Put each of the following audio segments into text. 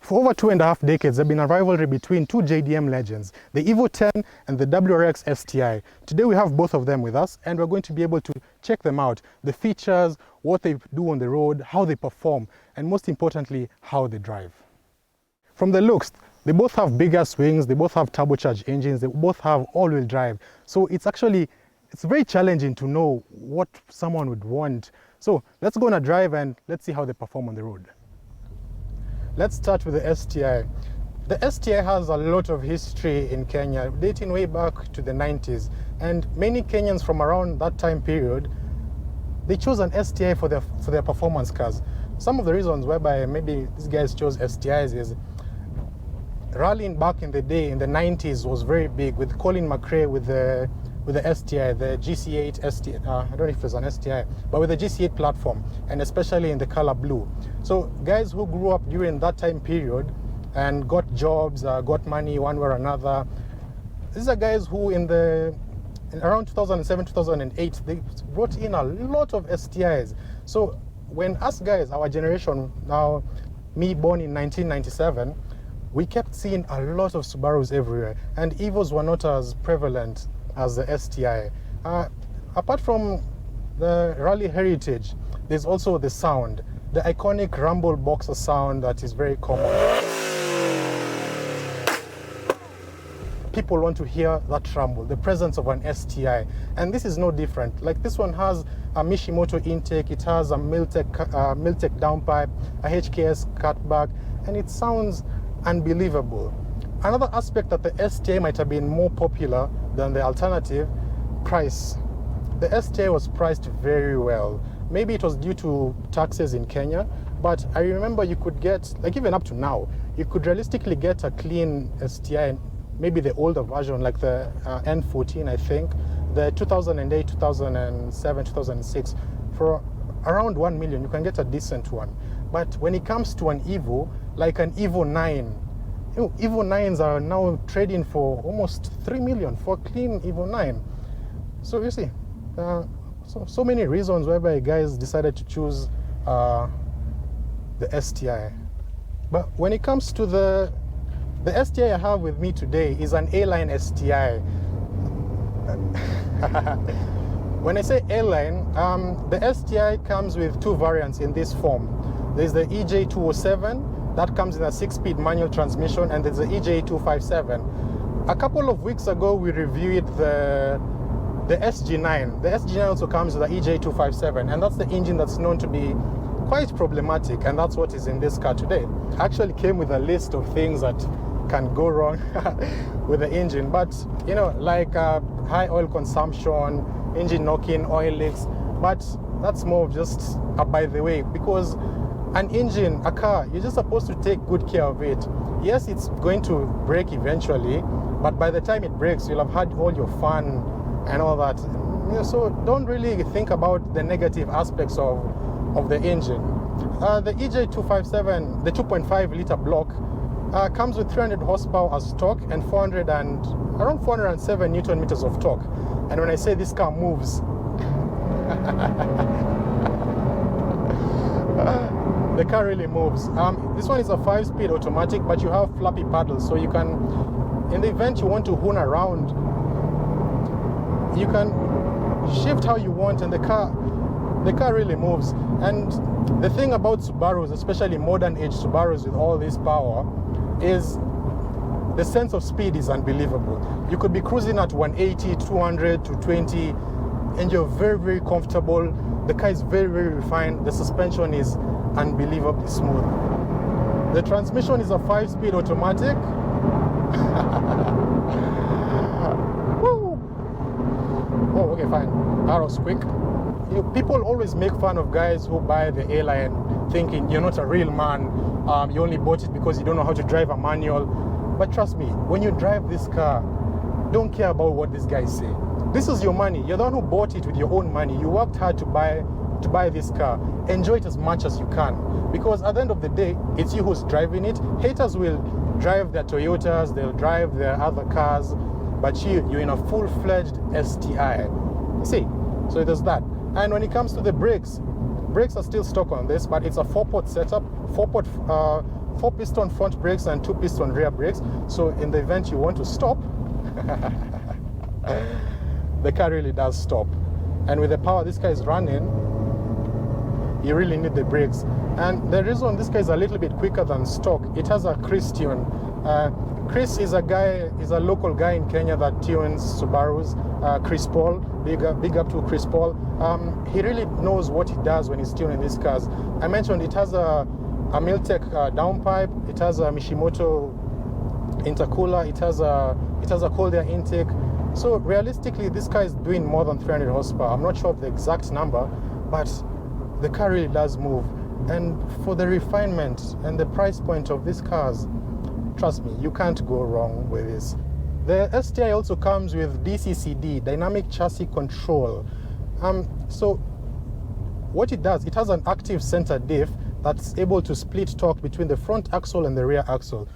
For over 2.5 decades, there's been a rivalry between two JDM legends, the EVO 10 and the WRX STI. Today we have both of them with us, and we're going to be able to check them out, the features, what they do on the road, how they perform, and most importantly, how they drive. From the looks, they both have bigger swings, they both have turbocharged engines, they both have all-wheel drive. So it's very challenging to know what someone would want. So let's go on a drive and let's see how they perform on the road. Let's start with the STI. The STI has a lot of history in Kenya, dating way back to the 90s. And many Kenyans from around that time period, they chose an STI for their performance cars. Some of the reasons whereby maybe these guys chose STIs is rallying back in the day, in the 90s, was very big with Colin McRae with the STI, the GC8 STI, I don't know if it's an STI, but with the GC8 platform, and especially in the color blue. So guys who grew up during that time period and got jobs, got money one way or another, these are guys who in around 2007, 2008, they brought in a lot of STIs. So when us guys, our generation, now me born in 1997, we kept seeing a lot of Subarus everywhere, and EVOs were not as prevalent as the STI. Apart from the rally heritage, there's also the sound, the iconic rumble boxer sound that is very common. People want to hear that rumble, the presence of an STI, and this is no different. Like this one has a Mishimoto intake, it has a Miltech downpipe, a HKS cutback, and it sounds unbelievable. Another aspect that the STI might have been more popular than the alternative, price. The STI was priced very well. Maybe it was due to taxes in Kenya, but I remember you could get, like even up to now, you could realistically get a clean STI, maybe the older version, like the N14, I think, the 2008, 2007, 2006, for around 1 million, you can get a decent one. But when it comes to an EVO, like an EVO 9, EVO 9s are now trading for almost 3 million for a clean EVO 9. So you see, so many reasons whereby guys decided to choose the STI. But when it comes to the STI I have with me today is an A-line STI. When I say A-line, the STI comes with two variants in this form. There's the EJ207, that comes in a 6-speed manual transmission, and there's the EJ257. A couple of weeks ago, we reviewed the SG9. The SG9 also comes with the EJ257, and that's the engine that's known to be quite problematic, and that's what is in this car today. Actually came with a list of things that can go wrong with the engine, but you know, like high oil consumption, engine knocking, oil leaks, but that's more of just a by the way, because an engine, a car, you're just supposed to take good care of it. Yes, it's going to break eventually, but by the time it breaks, you'll have had all your fun and all that. So don't really think about the negative aspects of the engine. The EJ257, the 2.5 liter block, comes with 300 horsepower as torque and around 407 Newton meters of torque. And when I say this car moves, the car really moves. This one is a 5-speed automatic, but you have flappy paddles, so you can, in the event you want to hoon around, you can shift how you want, and the car really moves. And the thing about Subarus, especially modern age Subarus with all this power, is the sense of speed is unbelievable. You could be cruising at 180, 200, 220, and you're very, very comfortable. The car is very, very refined. The suspension is unbelievably smooth. The transmission is a 5-speed automatic. Woo! Oh, okay, fine. That was quick. People always make fun of guys who buy the A-Line thinking you're not a real man. You only bought it because you don't know how to drive a manual. But trust me, when you drive this car, don't care about what these guys say. This is your money. You're the one who bought it with your own money. You worked hard to buy this car. Enjoy it as much as you can, because at the end of the day, it's you who's driving it. Haters will drive their Toyotas, they'll drive their other cars, but you're in a full-fledged STI. You see, so there's that. And when it comes to the brakes are still stock on this, but it's a 4-port setup, 4-port 4-piston front brakes and 2-piston rear brakes. So in the event you want to stop, the car really does stop. And with the power this car is running, you really need the brakes. And the reason this car is a little bit quicker than stock, it has a Chris tune. Chris is a local guy in Kenya that tunes Subarus. Chris Paul, big up to Chris Paul. He really knows what he does when he's tuning these cars. I mentioned it has a Miltech downpipe, it has a Mishimoto intercooler, it has a cold air intake. So realistically, this car is doing more than 300 horsepower. I'm not sure of the exact number, but the car really does move. And for the refinement and the price point of these cars, trust me, you can't go wrong with this. The STI also comes with DCCD, Dynamic Chassis Control. So what it does, it has an active center diff that's able to split torque between the front axle and the rear axle.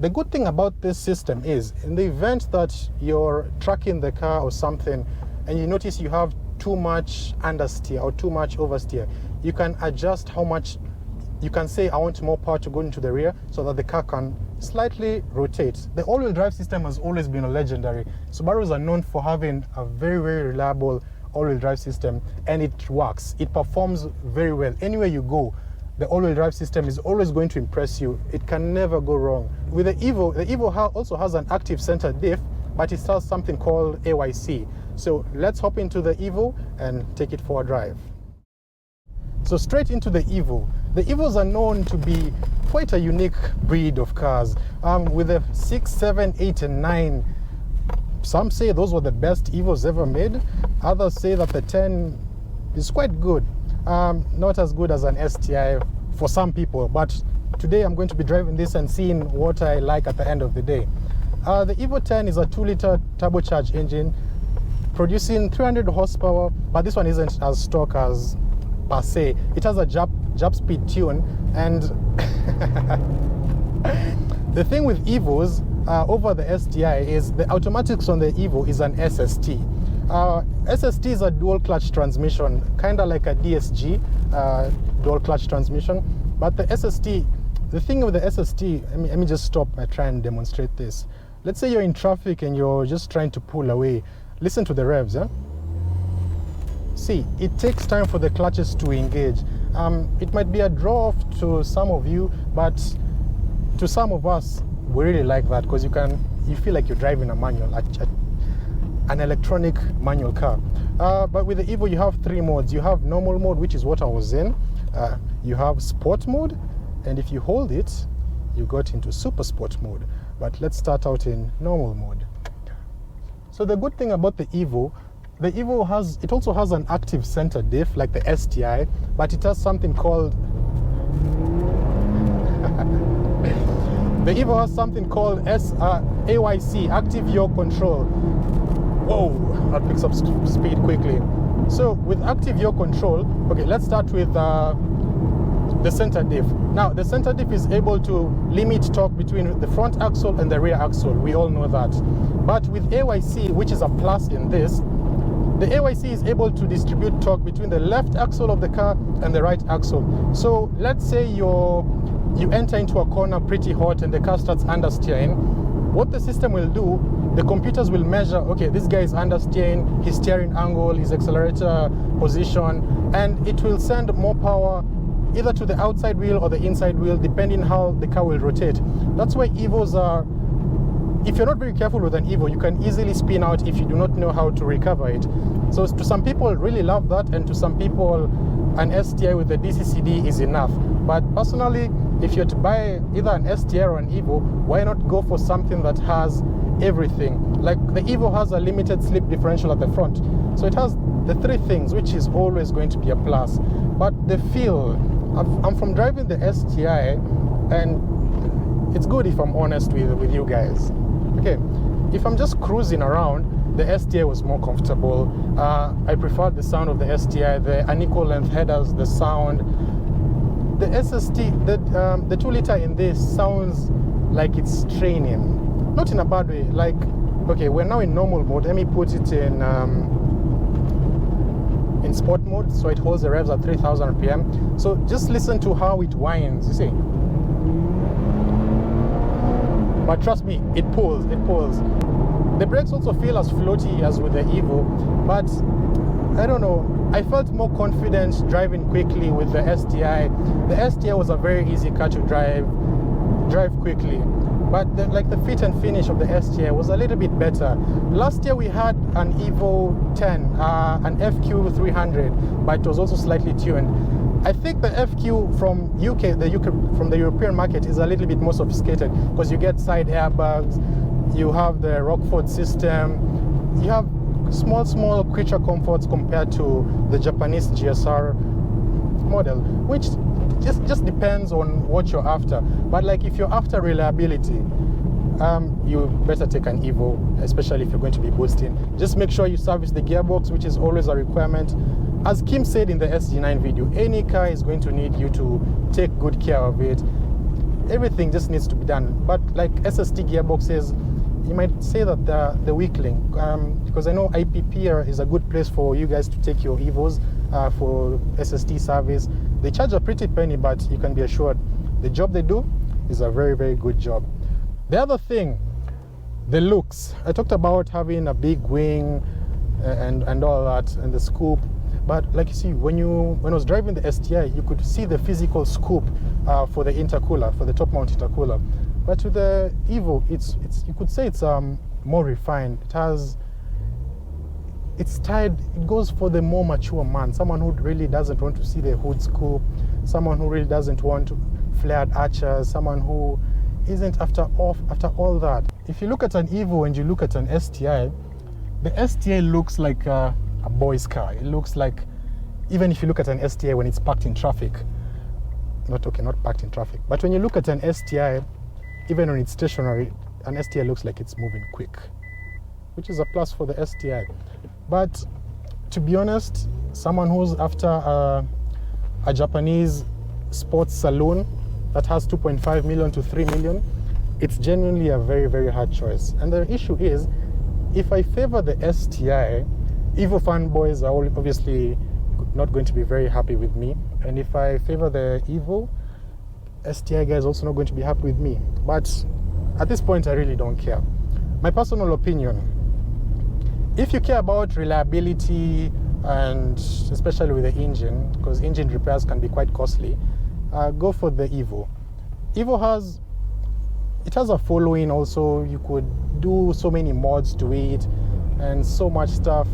The good thing about this system is, in the event that you're tracking the car or something and you notice you have too much understeer or too much oversteer, you can adjust how much. You can say, I want more power to go into the rear so that the car can slightly rotate. The all-wheel drive system has always been a legendary. Subarus are known for having a very, very reliable all-wheel drive system, and it works. It performs very well. Anywhere you go, the all-wheel drive system is always going to impress you. It can never go wrong. With the EVO also has an active center diff, but it has something called AYC. So let's hop into the EVO and take it for a drive. So straight into the EVO. The EVOs are known to be quite a unique breed of cars. With the 6, 7, 8, and 9, some say those were the best EVOs ever made. Others say that the 10 is quite good. Not as good as an STI for some people, but today I'm going to be driving this and seeing what I like at the end of the day. The EVO 10 is a 2-liter turbocharged engine producing 300 horsepower, but this one isn't as stock as per se. It has a jump speed tune, and the thing with EVOs over the STI is the automatics on the EVO is an SST. SST is a dual clutch transmission, kind of like a DSG dual clutch transmission. But the SST, the thing with the SST, let me just stop and try and demonstrate this. Let's say you're in traffic and you're just trying to pull away. Listen to the revs, yeah? See, it takes time for the clutches to engage. It might be a draw-off to some of you, but to some of us, we really like that because you feel like you're driving a manual, an electronic manual car. But with the EVO, you have 3 modes. You have normal mode, which is what I was in. You have sport mode, and if you hold it, you got into super sport mode. But let's start out in normal mode. So the good thing about the EVO also has an active center diff like the STI, but it has something called the EVO has something called AYC, active yaw control. Whoa, that picks up speed quickly. So with active yaw control, okay, let's start with the center diff. Now, the center diff is able to limit torque between the front axle and the rear axle. We all know that. But with AYC, which is a plus in this, the AYC is able to distribute torque between the left axle of the car and the right axle. So let's say you enter into a corner pretty hot and the car starts understeering. What the system will do, the computers will measure, okay, this guy is understeering, his steering angle, his accelerator position, and it will send more power either to the outside wheel or the inside wheel, depending how the car will rotate. That's why EVOs are, if you're not very careful with an EVO, you can easily spin out if you do not know how to recover it. So to some people really love that, and to some people an STI with the DCCD is enough. But personally, if you're to buy either an STI or an EVO, why not go for something that has everything? Like the EVO has a limited slip differential at the front. So it has the 3 things, which is always going to be a plus. But the feel, I'm from driving the STI, and it's good if I'm honest with you guys. Okay, if I'm just cruising around, the STI was more comfortable. I preferred the sound of the STI, the unequal length headers, the sound. The SST, the 2-liter in this sounds like it's straining. Not in a bad way. Like, okay, we're now in normal mode. Let me put it in sport mode, so it holds the revs at 3000 RPM. So just listen to how it whines, you see. but trust me, it pulls. The brakes also feel as floaty as with the EVO, but I don't know, I felt more confident driving quickly with the STI. The STI was a very easy car to drive quickly, but the fit and finish of the STI was a little bit better. Last year we had an EVO 10, an FQ 300, but it was also slightly tuned. I think the FQ from from the European market is a little bit more sophisticated because you get side airbags, you have the Rockford system, you have small creature comforts compared to the Japanese GSR model, which just depends on what you're after. But like if you're after reliability, you better take an EVO, especially if you're going to be boosting. Just make sure you service the gearbox, which is always a requirement. As Kim said in the SG9 video, any car is going to need you to take good care of it. Everything just needs to be done. But like SST gearboxes, you might say that the weakling, because I know IPP is a good place for you guys to take your EVOs for SST service. They charge a pretty penny, but you can be assured the job they do is a very good job. The other thing, the looks. I talked about having a big wing and all that, and the scoop. But like you see, when I was driving the STI, you could see the physical scoop for the intercooler, for the top mount intercooler. But with the EVO, it's you could say it's more refined. It's tied. It goes for the more mature man, someone who really doesn't want to see the hood scoop, someone who really doesn't want flared arches, someone who isn't after all that. If you look at an EVO and you look at an STI, the STI looks like a boy's car. It looks like, even if you look at an STI when it's parked in traffic, not parked in traffic, but when you look at an STI, even when it's stationary, an STI looks like it's moving quick, which is a plus for the STI. But to be honest, someone who's after a Japanese sports saloon that has 2.5 million to 3 million, it's genuinely a very hard choice. And the issue is, if I favor the STI, EVO fanboys are obviously not going to be very happy with me. And if I favor the EVO, STI guys also not going to be happy with me. But at this point, I really don't care. My personal opinion, if you care about reliability, and especially with the engine, because engine repairs can be quite costly, go for the EVO. EVO has a following also. You could do so many mods to it and so much stuff.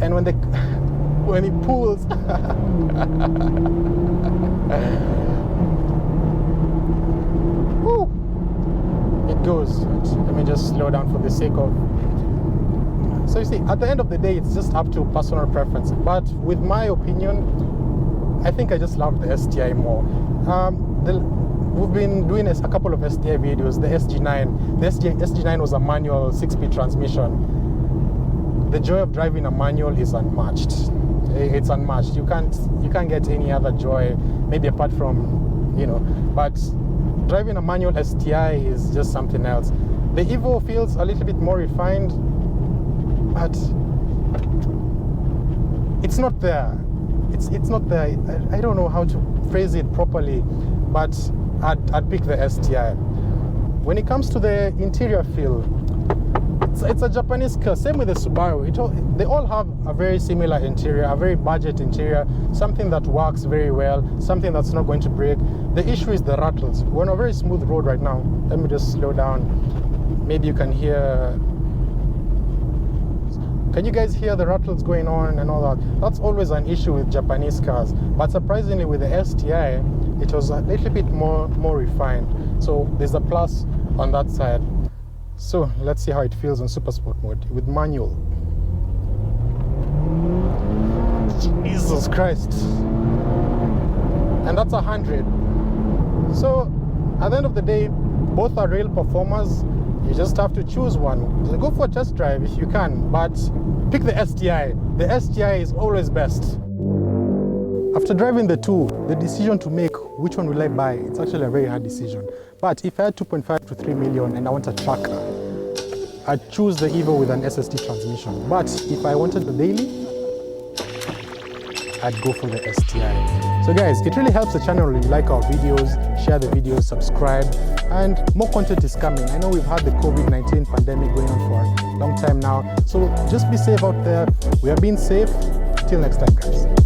And when it pulls, it goes. Let me just slow down for the sake of. So you see, at the end of the day, it's just up to personal preference. But with my opinion, I think I just love the STI more. We've been doing a couple of STI videos. The SG9. The SG9 was a manual 6-speed transmission. The joy of driving a manual is unmatched. It's unmatched. You can't get any other joy, maybe apart from, but driving a manual STI is just something else. The EVO feels a little bit more refined, but it's not there. It's not there. I don't know how to phrase it properly, but I'd pick the STI. When it comes to the interior feel, it's a Japanese car. Same with the Subaru. They all have a very similar interior, a very budget interior, something that works very well, something that's not going to break. The issue is the rattles. We're on a very smooth road right now. Let me just slow down. Maybe you can hear. Can you guys hear the rattles going on and all that? That's always an issue with Japanese cars. But surprisingly, with the STI, it was a little bit more refined. So there's a plus on that side. So let's see how it feels on Super Sport mode with manual. Jesus Christ. And that's 100. So at the end of the day, both are real performers. You just have to choose one. So go for a test drive if you can, but pick the STI. The STI is always best. After driving the two, the decision to make which one will I buy, it's actually a very hard decision. But if I had 2.5 to 3 million and I want a tracker, I'd choose the EVO with an SST transmission. But if I wanted the daily, I'd go for the STI. So guys, it really helps the channel when you like our videos, share the videos, subscribe, and more content is coming. I know we've had the COVID-19 pandemic going on for a long time now, so just be safe out there. We are being safe. Till next time, guys.